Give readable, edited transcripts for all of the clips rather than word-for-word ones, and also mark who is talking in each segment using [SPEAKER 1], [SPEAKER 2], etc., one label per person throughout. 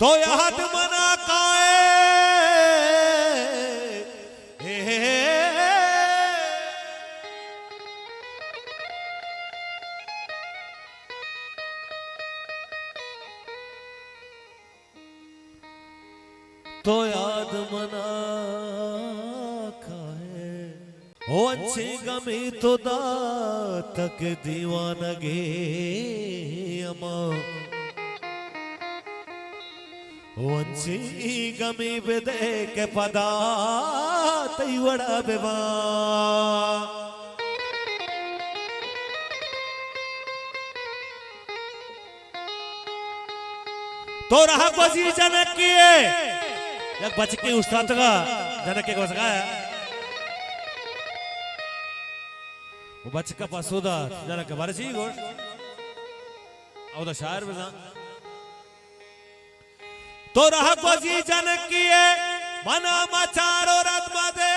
[SPEAKER 1] तो याद मना काए तो याद मना काए ओ अच्छी गमी तो दा तक दीवानगे अमा ವಂಚಿ ಗಮಿ ಬೆದೆ ಕೆ ಪದ ತೈವಡ ಬೆವಾ तो रहा बजी जनक की एक बच के उस्ताद का जनक के कोसका वो बच का पसुदा जनक के बारे सी गोश और तो शायर बजा तो रह बजी जनक की मना मचारो रत मदे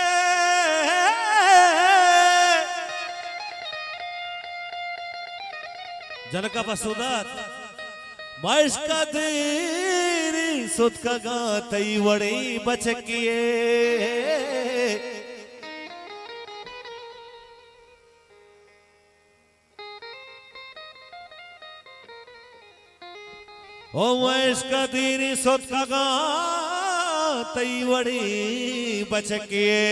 [SPEAKER 1] जनक पसुदात माइस का देरी सुत का गातई वड़ी बचकिए ओ वैस का दीनी सोत का तई वड़ी बचकिए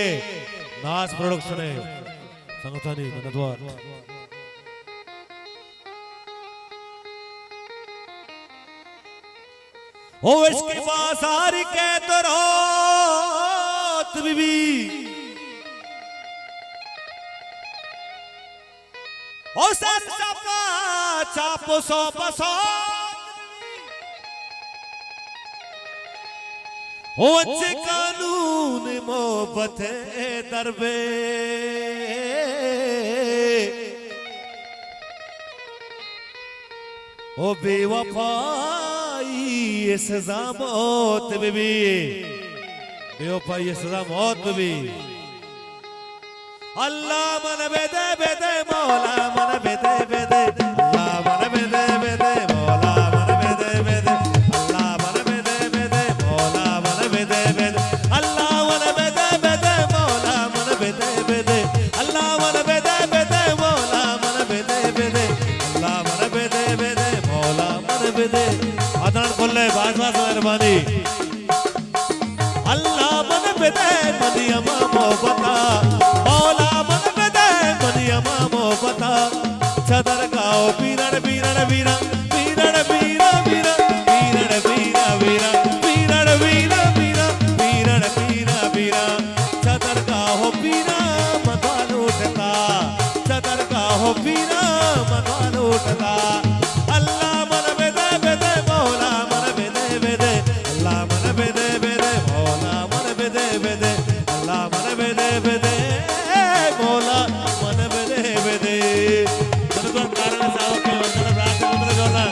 [SPEAKER 1] नास प्रोडक्शन है संगठनी नदवार ओ इसके बाजार के तरोत बीबी ओ सर सबका चापो सो पसो ओ अच्छे कानून मोहब्बत दरबे ओ बेवफाई ये सजा मौत बीबी बेवफाई ये सजा मौत बीबी अल्लाह मन बेदे बेदे मौला मन बेदे बेदे अल्लाह मन बेदे बेदे मौला मन बेदे बेदे अल्लाह मन बेदे बेदे मौला मन बेदे बेदे अल्लाह मन बेदे बेदे मौला मन बेदे बेदे अल्लाह मन बेदे बेदे मौला मन बेदे बेदे अल्लाह मन बेदे बेदे मौला मन बेदे अदन बोले बाज बाज मेहरबानी अल्लाह मन बेदे मदिया मोहब्बता मौला मन बेदे मदिया मोहब्बता छदर गाओ पीरण पीरण पीरण पीरण पीरण पीरण पीरण पीरण पीरण पीरण पीरण पीरण पीरण पीरण छदर गाओ पीरा मगवान उठता छदर गाओ पीरा मगवान उठता अल्लाह मन बेदे बेदे मौला मन बेदे बेदे अल्लाह मन बेदे बेदे मौला मन बेदे बेदे अल्लाह मन बेदे बेदे मौला मन बेदे बेदे तो कारण साहब के वंदन राग गोदरा जोला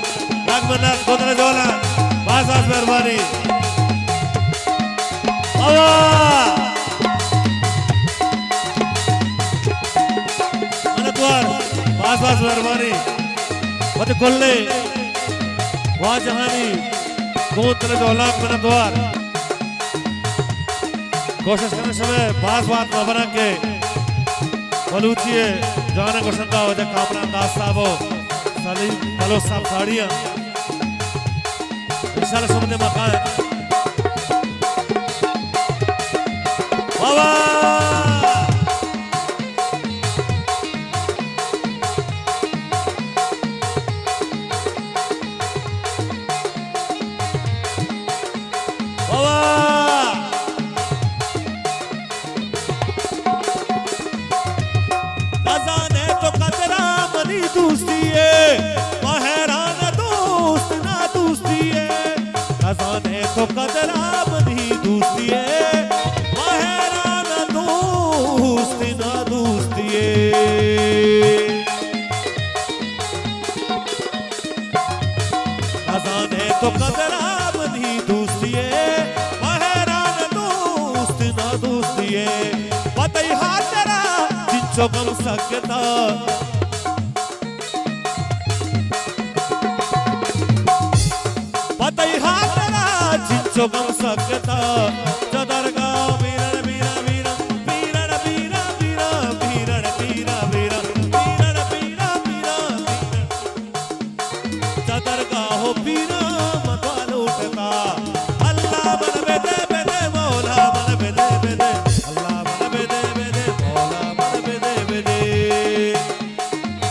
[SPEAKER 1] राग बना गोदरा जोला बास बास मेहरबानी आवा मनद्वार बास बास मेहरबानी मत कोल्ले वाह जहानी गोदरा जोला मनद्वार कोशिश करने समय बास बात न बना के बलूचिए जाने को शंका हो जाए कामना दास साहब साली हेलो साहब साड़ियाँ इंशाल्लाह समझे मकान बाबा दूसदिए महरान दोस्त ना दूसदिए खजाने तो कदरा बनी दूसदिए महरान दोस्त ना दूसदिए खजाने तो कदरा बनी दूसदिए महरान दोस्त ना दूसदिए पतई हाथ तेरा जिंचो गम सकता पतई हाथ तेरा जिंचो गम सकता चदरगांव वीरण वीरा वीरा वीरण वीरा वीरा वीरण वीरा वीरा वीरण वीरा वीरा चदरगांव वीरा मतवाल उठता अल्लाह मन बेदे बेदे मौला मन बेदे बेदे अल्लाह मन बेदे बेदे मौला मन बेदे बेदे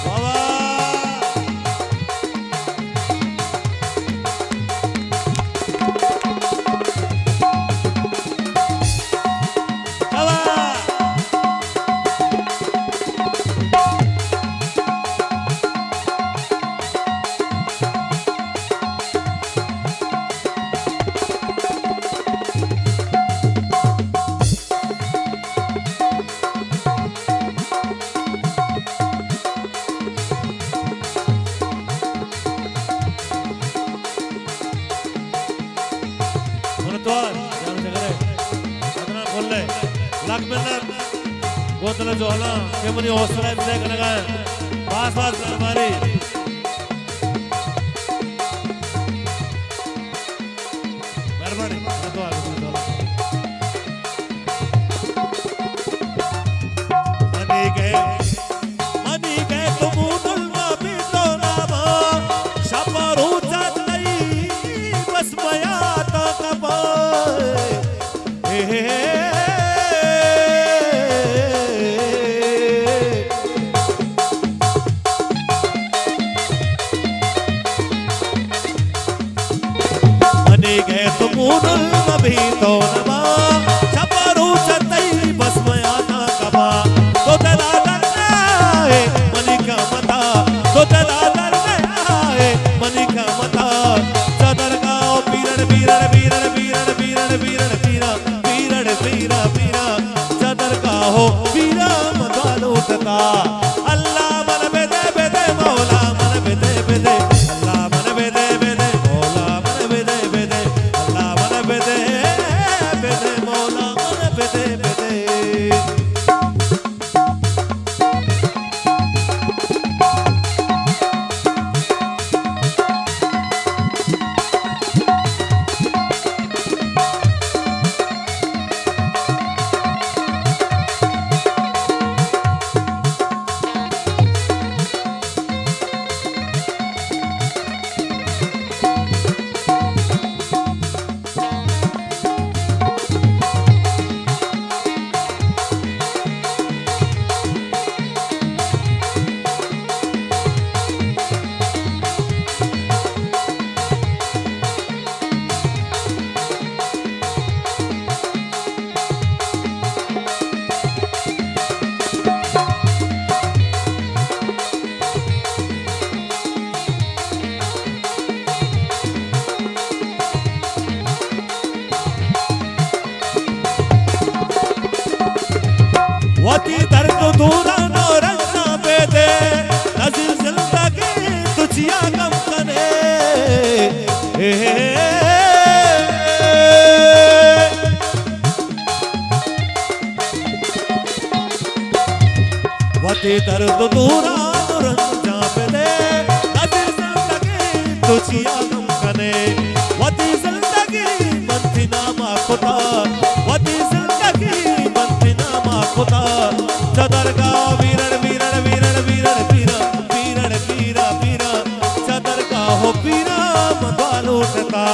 [SPEAKER 1] बाबा गोतल जोहला के मनी हौसला दे कनगा पास पास हमारी मेहरबानी तो मनी गए तुम दुलमा भी तो नामा शपरू चलई बस मया तो कबा गए तुम भी तो नमा छपरू चतई बस मया ना कबा तो दला आए मनी का मता तो दला आए मनी का मता चदरगांव वीरण वीरण वीरण वीरण वीरण वीरण वीरा वीरण वीरा वीरा चदरगांव वीरा मतवाल उठता अल्लाह मन बेदे बेदे मौला मन बेदे बेदे अल्लाह मन बेदे बेदे मौला मन बेदे बेदे अल्लाह मन बेदे बेदे मौला मन बेदे बेदे वती दर्द दूरा नो रंगना बेदे नज़ीर जिंदगी तुझिया गम कने वती दर्द दूरा नो रंगना बेदे नज़ीर जिंदगी तुझिया गम कने वती जिंदगी बनती नामा खुदा वती जिंदगी बनती नामा खुदा चदरगांव वीरण वीरण वीरण वीरण वीरा वीरण वीरा वीरा चदरगांव वीरा मतवाल उठता